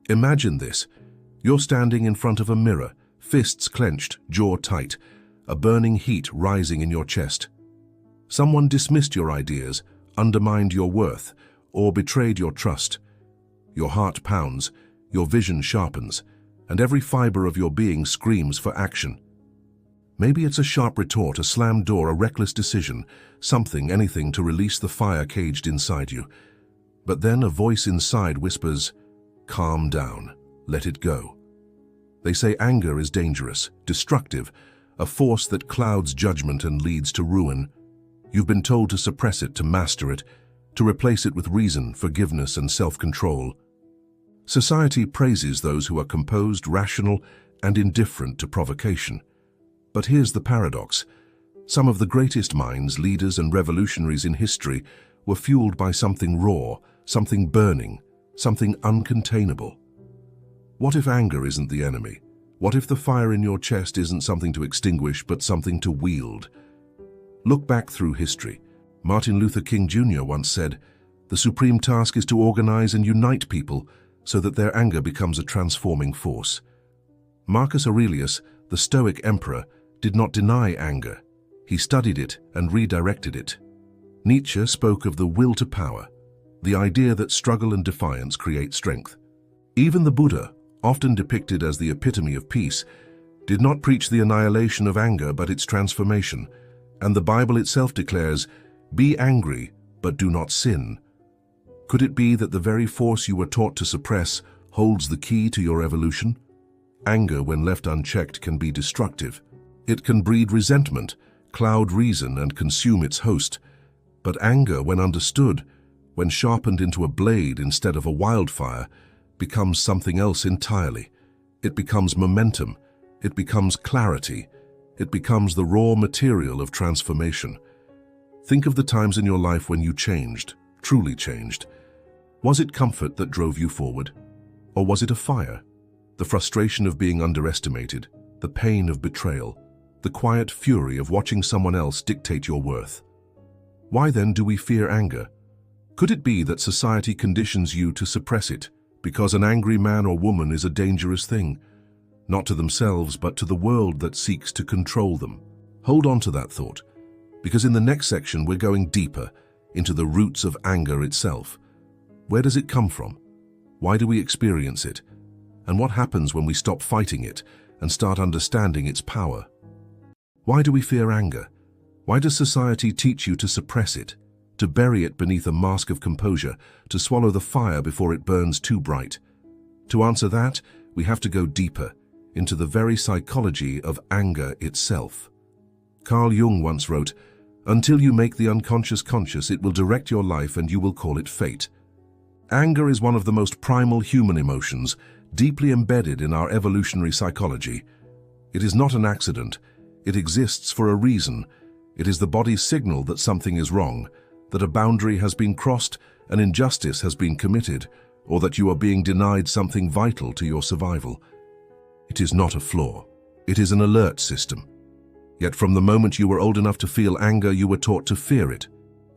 Imagine this. You're standing in front of a mirror, fists clenched, jaw tight, a burning heat rising in your chest. Someone dismissed your ideas, undermined your worth, or betrayed your trust. Your heart pounds, your vision sharpens, and every fiber of your being screams for action. Maybe it's a sharp retort, a slammed door, a reckless decision, something, anything to release the fire caged inside you. But then a voice inside whispers, "Calm down, let it go." They say anger is dangerous, destructive, a force that clouds judgment and leads to ruin. You've been told to suppress it, to master it, to replace it with reason, forgiveness, and self-control. Society praises those who are composed, rational, and indifferent to provocation. But here's the paradox. Some of the greatest minds, leaders, and revolutionaries in history were fueled by something raw, something burning, something uncontainable. What if anger isn't the enemy? What if the fire in your chest isn't something to extinguish, but something to wield? Look back through history. Martin Luther King Jr. once said, "The supreme task is to organize and unite people so that their anger becomes a transforming force." Marcus Aurelius, the Stoic emperor, did not deny anger. He studied it and redirected it. Nietzsche spoke of the will to power, the idea that struggle and defiance create strength. Even the Buddha, often depicted as the epitome of peace, did not preach the annihilation of anger but its transformation, and the Bible itself declares, "Be angry, but do not sin." Could it be that the very force you were taught to suppress holds the key to your evolution? Anger, when left unchecked, can be destructive. It can breed resentment, cloud reason, and consume its host. But anger, when understood, when sharpened into a blade instead of a wildfire, becomes something else entirely. It becomes momentum. It becomes clarity. It becomes the raw material of transformation. Think of the times in your life when you changed, truly changed. Was it comfort that drove you forward? Or was it a fire? The frustration of being underestimated, the pain of betrayal, the quiet fury of watching someone else dictate your worth. Why then do we fear anger? Could it be that society conditions you to suppress it, because an angry man or woman is a dangerous thing, not to themselves but to the world that seeks to control them? Hold on to that thought, because in the next section we're going deeper into the roots of anger itself. Where does it come from? Why do we experience it? And what happens when we stop fighting it and start understanding its power? Why do we fear anger? Why does society teach you to suppress it, to bury it beneath a mask of composure, to swallow the fire before it burns too bright? To answer that, we have to go deeper into the very psychology of anger itself. Carl Jung once wrote, "Until you make the unconscious conscious, it will direct your life and you will call it fate." Anger is one of the most primal human emotions, deeply embedded in our evolutionary psychology. It is not an accident. It exists for a reason. It is the body's signal that something is wrong, that a boundary has been crossed, an injustice has been committed, or that you are being denied something vital to your survival. It is not a flaw. It is an alert system. Yet from the moment you were old enough to feel anger, you were taught to fear it.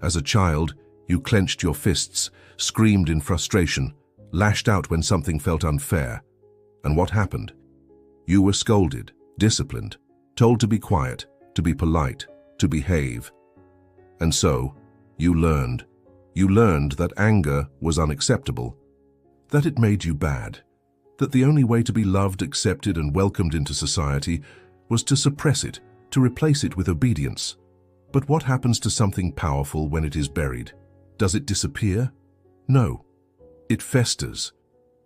As a child, you clenched your fists, screamed in frustration, lashed out when something felt unfair. And what happened? You were scolded, disciplined, told to be quiet, to be polite, to behave. And so, you learned. You learned that anger was unacceptable, that it made you bad, that the only way to be loved, accepted, and welcomed into society was to suppress it, to replace it with obedience. But what happens to something powerful when it is buried? Does it disappear? No. It festers.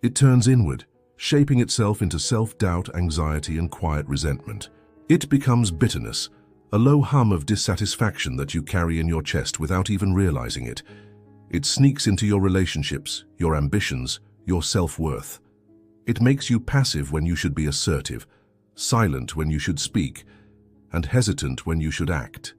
It turns inward, shaping itself into self-doubt, anxiety, and quiet resentment. It becomes bitterness, a low hum of dissatisfaction that you carry in your chest without even realizing it. It sneaks into your relationships, your ambitions, your self-worth. It makes you passive when you should be assertive, silent when you should speak, and hesitant when you should act.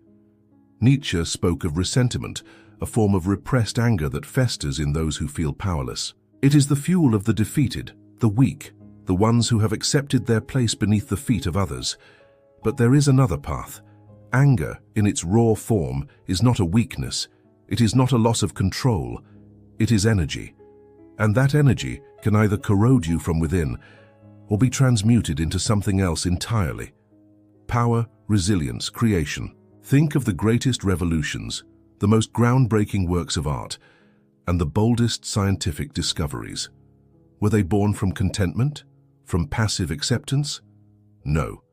Nietzsche spoke of ressentiment, a form of repressed anger that festers in those who feel powerless. It is the fuel of the defeated, the weak, the ones who have accepted their place beneath the feet of others. But there is another path. Anger, in its raw form, is not a weakness. It is not a loss of control. It is energy. And that energy can either corrode you from within or be transmuted into something else entirely. Power, resilience, creation. Think of the greatest revolutions, the most groundbreaking works of art, and the boldest scientific discoveries. Were they born from contentment? From passive acceptance? No.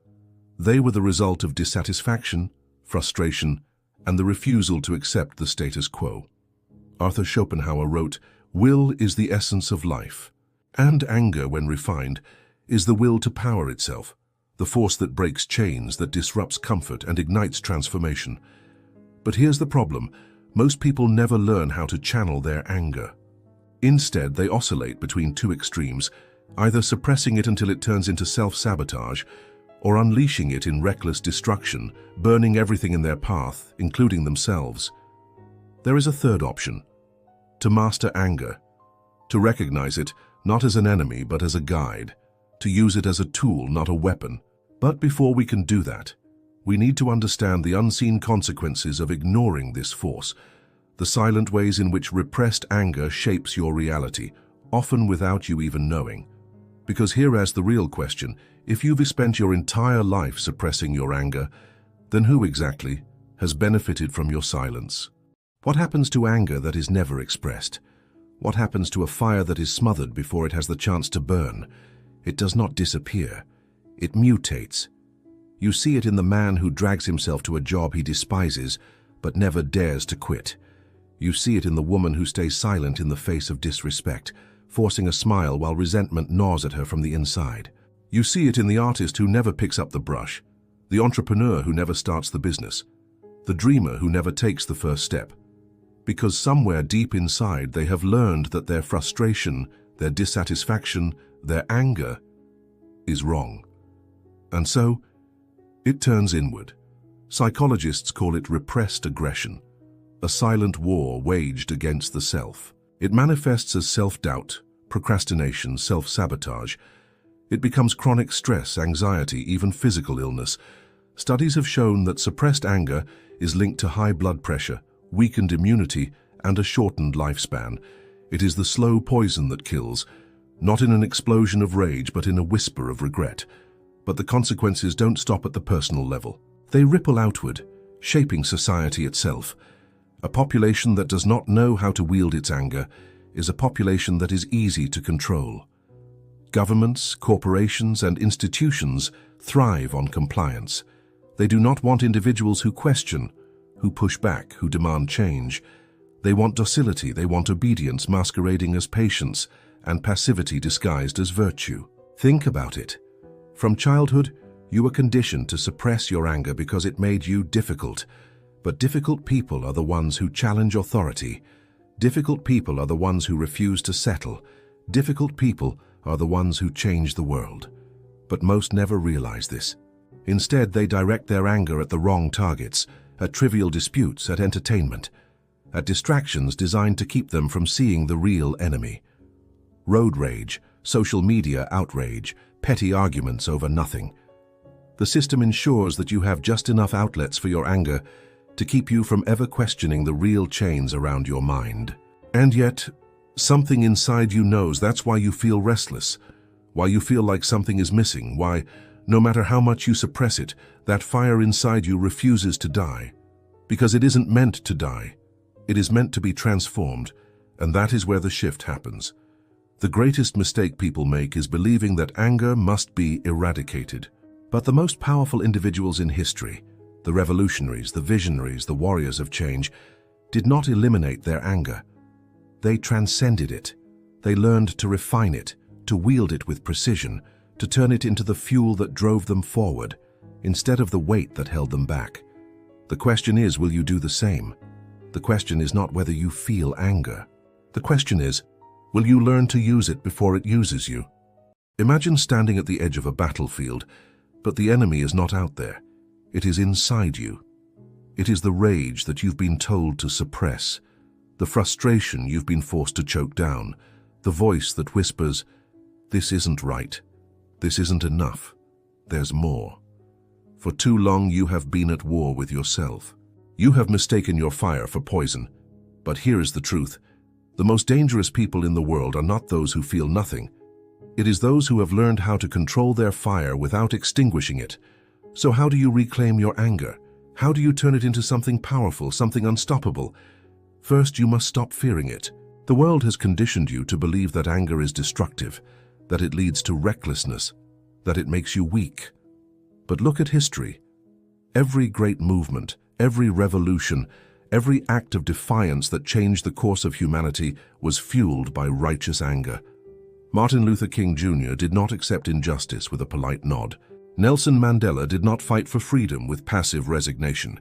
They were the result of dissatisfaction, frustration, and the refusal to accept the status quo. Arthur Schopenhauer wrote, "Will is the essence of life, and anger, when refined, is the will to power itself, the force that breaks chains, that disrupts comfort and ignites transformation." But here's the problem. Most people never learn how to channel their anger. Instead, they oscillate between two extremes, either suppressing it until it turns into self-sabotage, or unleashing it in reckless destruction, burning everything in their path, including themselves. There is a third option: to master anger, to recognize it not as an enemy but as a guide, to use it as a tool, not a weapon. But before we can do that, we need to understand the unseen consequences of ignoring this force, the silent ways in which repressed anger shapes your reality, often without you even knowing. Because here's the real question: if you've spent your entire life suppressing your anger, then who exactly has benefited from your silence? What happens to anger that is never expressed? What happens to a fire that is smothered before it has the chance to burn? It does not disappear. It mutates. You see it in the man who drags himself to a job he despises, but never dares to quit. You see it in the woman who stays silent in the face of disrespect, forcing a smile while resentment gnaws at her from the inside. You see it in the artist who never picks up the brush, the entrepreneur who never starts the business, the dreamer who never takes the first step. Because somewhere deep inside they have learned that their frustration, their dissatisfaction, their anger is wrong. And so, it turns inward. Psychologists call it repressed aggression, a silent war waged against the self. It manifests as self-doubt, procrastination, self-sabotage. It becomes chronic stress, anxiety, even physical illness. Studies have shown that suppressed anger is linked to high blood pressure, weakened immunity, and a shortened lifespan. It is the slow poison that kills, not in an explosion of rage, but in a whisper of regret. But the consequences don't stop at the personal level. They ripple outward, shaping society itself. A population that does not know how to wield its anger is a population that is easy to control. Governments, corporations, and institutions thrive on compliance. They do not want individuals who question, who push back, who demand change. They want docility, they want obedience masquerading as patience, and passivity disguised as virtue. Think about it. From childhood, you were conditioned to suppress your anger because it made you difficult. But difficult people are the ones who challenge authority. Difficult people are the ones who refuse to settle. Difficult people are the ones who change the world. But most never realize this. Instead, they direct their anger at the wrong targets, at trivial disputes, at entertainment, at distractions designed to keep them from seeing the real enemy. Road rage, social media outrage, petty arguments over nothing. The system ensures that you have just enough outlets for your anger to keep you from ever questioning the real chains around your mind. And yet, something inside you knows that's why you feel restless, why you feel like something is missing, why, no matter how much you suppress it, that fire inside you refuses to die. Because it isn't meant to die. It is meant to be transformed, and that is where the shift happens. The greatest mistake people make is believing that anger must be eradicated. But the most powerful individuals in history, the revolutionaries, the visionaries, the warriors of change, did not eliminate their anger. They transcended it. They learned to refine it, to wield it with precision, to turn it into the fuel that drove them forward, instead of the weight that held them back. The question is, will you do the same? The question is not whether you feel anger. The question is, will you learn to use it before it uses you? Imagine standing at the edge of a battlefield, but the enemy is not out there. It is inside you. It is the rage that you've been told to suppress, the frustration you've been forced to choke down, the voice that whispers, "This isn't right. This isn't enough. There's more." For too long you have been at war with yourself. You have mistaken your fire for poison. But here is the truth. The most dangerous people in the world are not those who feel nothing. It is those who have learned how to control their fire without extinguishing it. So how do you reclaim your anger? How do you turn it into something powerful, something unstoppable? First, you must stop fearing it. The world has conditioned you to believe that anger is destructive, that it leads to recklessness, that it makes you weak. But look at history. Every great movement, every revolution, every act of defiance that changed the course of humanity was fueled by righteous anger. Martin Luther King Jr. did not accept injustice with a polite nod. Nelson Mandela did not fight for freedom with passive resignation.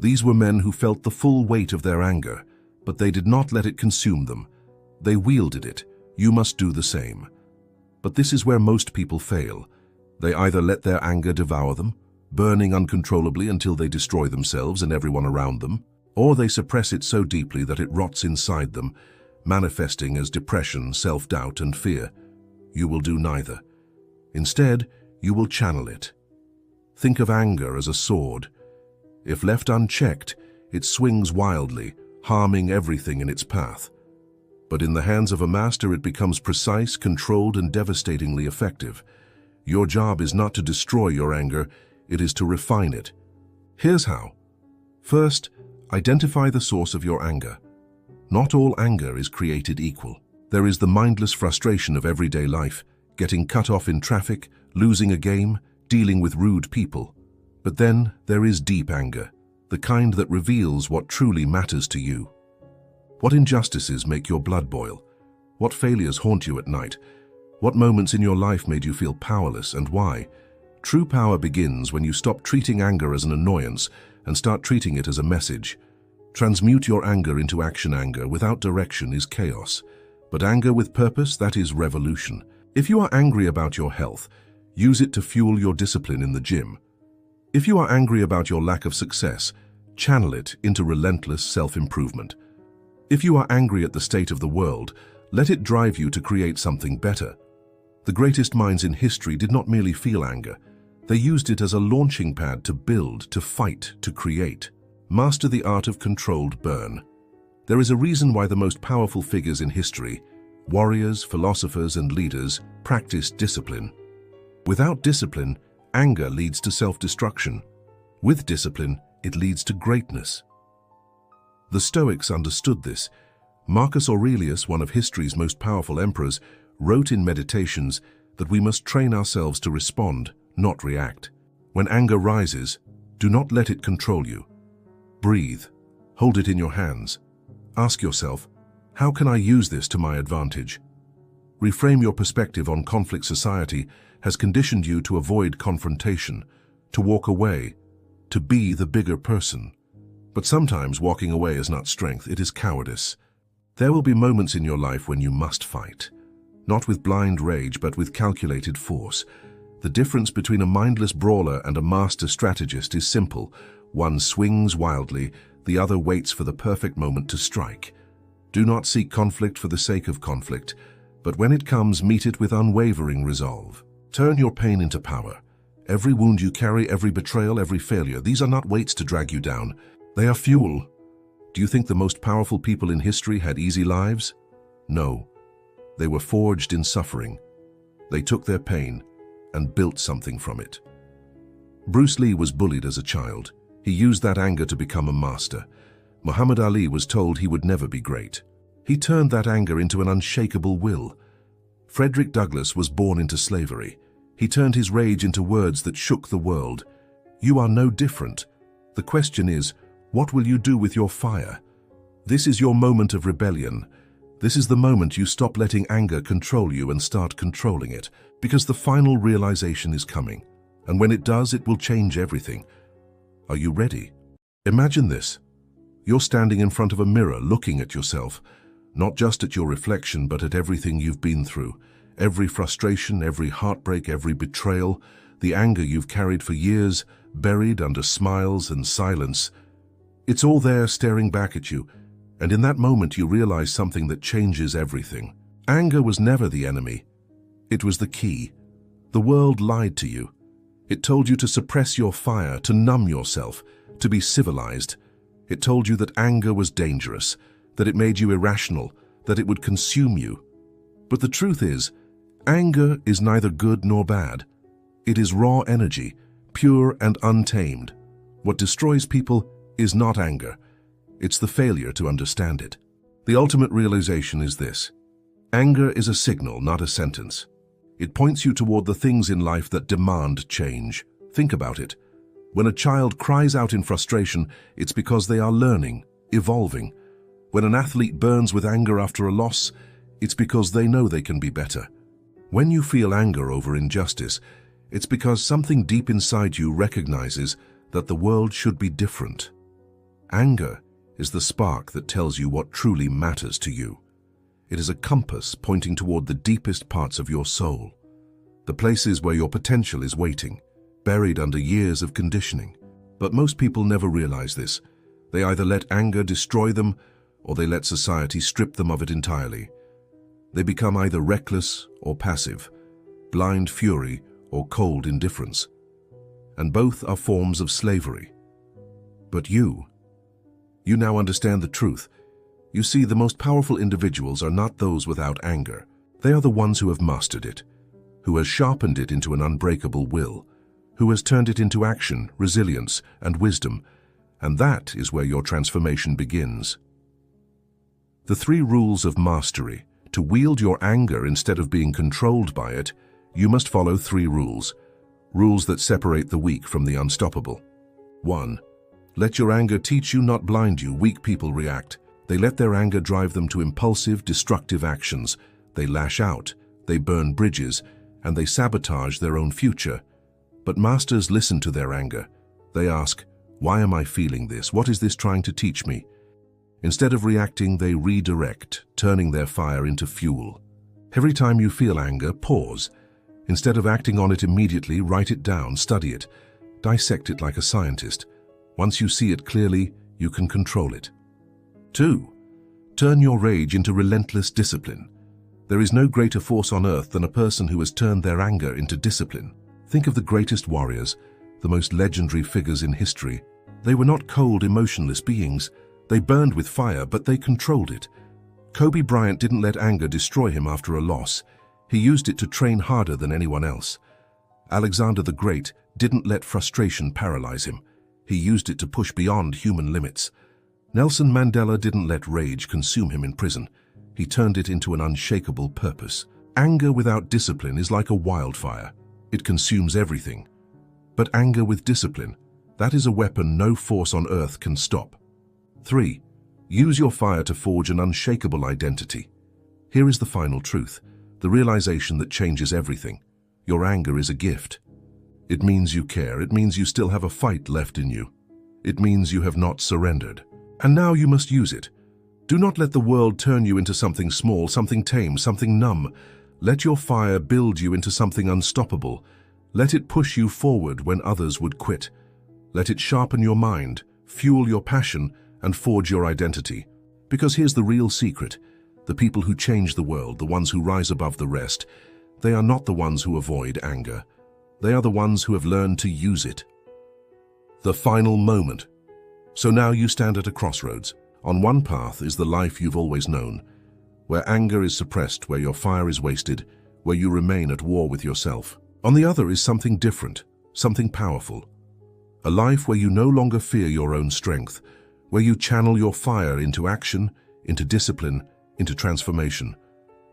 These were men who felt the full weight of their anger, but they did not let it consume them. They wielded it. You must do the same. But this is where most people fail. They either let their anger devour them, burning uncontrollably until they destroy themselves and everyone around them, or they suppress it so deeply that it rots inside them, manifesting as depression, self-doubt, and fear. You will do neither. Instead, you will channel it. Think of anger as a sword. If left unchecked, it swings wildly, harming everything in its path. But in the hands of a master, it becomes precise, controlled, and devastatingly effective. Your job is not to destroy your anger, it is to refine it. Here's how. First, identify the source of your anger. Not all anger is created equal. There is the mindless frustration of everyday life, getting cut off in traffic, losing a game, dealing with rude people. But then there is deep anger, the kind that reveals what truly matters to you. What injustices make your blood boil? What failures haunt you at night? What moments in your life made you feel powerless, and why? True power begins when you stop treating anger as an annoyance and start treating it as a message. Transmute your anger into action. Anger without direction is chaos, but anger with purpose, that is revolution. If you are angry about your health, use it to fuel your discipline in the gym. If you are angry about your lack of success, channel it into relentless self-improvement. If you are angry at the state of the world, let it drive you to create something better. The greatest minds in history did not merely feel anger. They used it as a launching pad to build, to fight, to create. Master the art of controlled burn. There is a reason why the most powerful figures in history, warriors, philosophers, and leaders, practiced discipline. Without discipline, anger leads to self-destruction. With discipline, it leads to greatness. The Stoics understood this. Marcus Aurelius, one of history's most powerful emperors, wrote in Meditations that we must train ourselves to respond, not react. When anger rises, do not let it control you. Breathe. Hold it in your hands. Ask yourself, how can I use this to my advantage? Reframe your perspective on conflict. Society has conditioned you to avoid confrontation, to walk away, to be the bigger person. But sometimes walking away is not strength, it is cowardice. There will be moments in your life when you must fight. Not with blind rage, but with calculated force. The difference between a mindless brawler and a master strategist is simple. One swings wildly, the other waits for the perfect moment to strike. Do not seek conflict for the sake of conflict, but when it comes, meet it with unwavering resolve. Turn your pain into power. Every wound you carry, every betrayal, every failure, these are not weights to drag you down. They are fuel. Do you think the most powerful people in history had easy lives? No. They were forged in suffering. They took their pain and built something from it. Bruce Lee was bullied as a child. He used that anger to become a master. Muhammad Ali was told he would never be great. He turned that anger into an unshakable will. Frederick Douglass was born into slavery. He turned his rage into words that shook the world. You are no different. The question is, what will you do with your fire? This is your moment of rebellion. This is the moment you stop letting anger control you and start controlling it, because the final realization is coming. And when it does, it will change everything. Are you ready? Imagine this. You're standing in front of a mirror looking at yourself, not just at your reflection, but at everything you've been through. Every frustration, every heartbreak, every betrayal, the anger you've carried for years, buried under smiles and silence. It's all there staring back at you, and in that moment you realize something that changes everything. Anger was never the enemy. It was the key. The world lied to you. It told you to suppress your fire, to numb yourself, to be civilized. It told you that anger was dangerous, that it made you irrational, that it would consume you. But the truth is, anger is neither good nor bad. It is raw energy, pure and untamed. What destroys people is not anger. It's the failure to understand it. The ultimate realization is this: anger is a signal, not a sentence. It points you toward the things in life that demand change. Think about it. When a child cries out in frustration, it's because they are learning, evolving. When an athlete burns with anger after a loss, it's because they know they can be better. When you feel anger over injustice, it's because something deep inside you recognizes that the world should be different. Anger is the spark that tells you what truly matters to you. It is a compass pointing toward the deepest parts of your soul, the places where your potential is waiting, buried under years of conditioning. But most people never realize this. They either let anger destroy them, or they let society strip them of it entirely. They become either reckless or passive, blind fury or cold indifference. And both are forms of slavery. But you now understand the truth. You see, the most powerful individuals are not those without anger. They are the ones who have mastered it, who has sharpened it into an unbreakable will, who has turned it into action, resilience, and wisdom. And that is where your transformation begins. The 3 rules of mastery. To wield your anger instead of being controlled by it, you must follow 3 rules. Rules that separate the weak from the unstoppable. 1. Let your anger teach you, not blind you. Weak people react. They let their anger drive them to impulsive, destructive actions. They lash out, they burn bridges, and they sabotage their own future. But masters listen to their anger. They ask, why am I feeling this? What is this trying to teach me? Instead of reacting, they redirect, turning their fire into fuel. Every time you feel anger, pause. Instead of acting on it immediately, write it down, study it, dissect it like a scientist. Once you see it clearly, you can control it. 2. Turn your rage into relentless discipline. There is no greater force on earth than a person who has turned their anger into discipline. Think of the greatest warriors, the most legendary figures in history. They were not cold, emotionless beings. They burned with fire, but they controlled it. Kobe Bryant didn't let anger destroy him after a loss. He used it to train harder than anyone else. Alexander the Great didn't let frustration paralyze him. He used it to push beyond human limits. Nelson Mandela didn't let rage consume him in prison. He turned it into an unshakable purpose. Anger without discipline is like a wildfire. It consumes everything. But anger with discipline, that is a weapon no force on earth can stop. 3. Use your fire to forge an unshakable identity. Here is the final truth, the realization that changes everything. Your anger is a gift. It means you care. It means you still have a fight left in you. It means you have not surrendered. And now you must use it. Do not let the world turn you into something small, something tame, something numb. Let your fire build you into something unstoppable. Let it push you forward when others would quit. Let it sharpen your mind, fuel your passion, and forge your identity. Because here's the real secret. The people who change the world, the ones who rise above the rest, they are not the ones who avoid anger. They are the ones who have learned to use it. The final moment. So now you stand at a crossroads. On one path is the life you've always known, where anger is suppressed, where your fire is wasted, where you remain at war with yourself. On the other is something different, something powerful. A life where you no longer fear your own strength, where you channel your fire into action, into discipline, into transformation,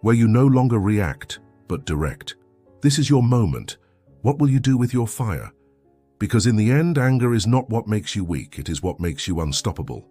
where you no longer react, but direct. This is your moment. What will you do with your fire? Because in the end, anger is not what makes you weak, it is what makes you unstoppable.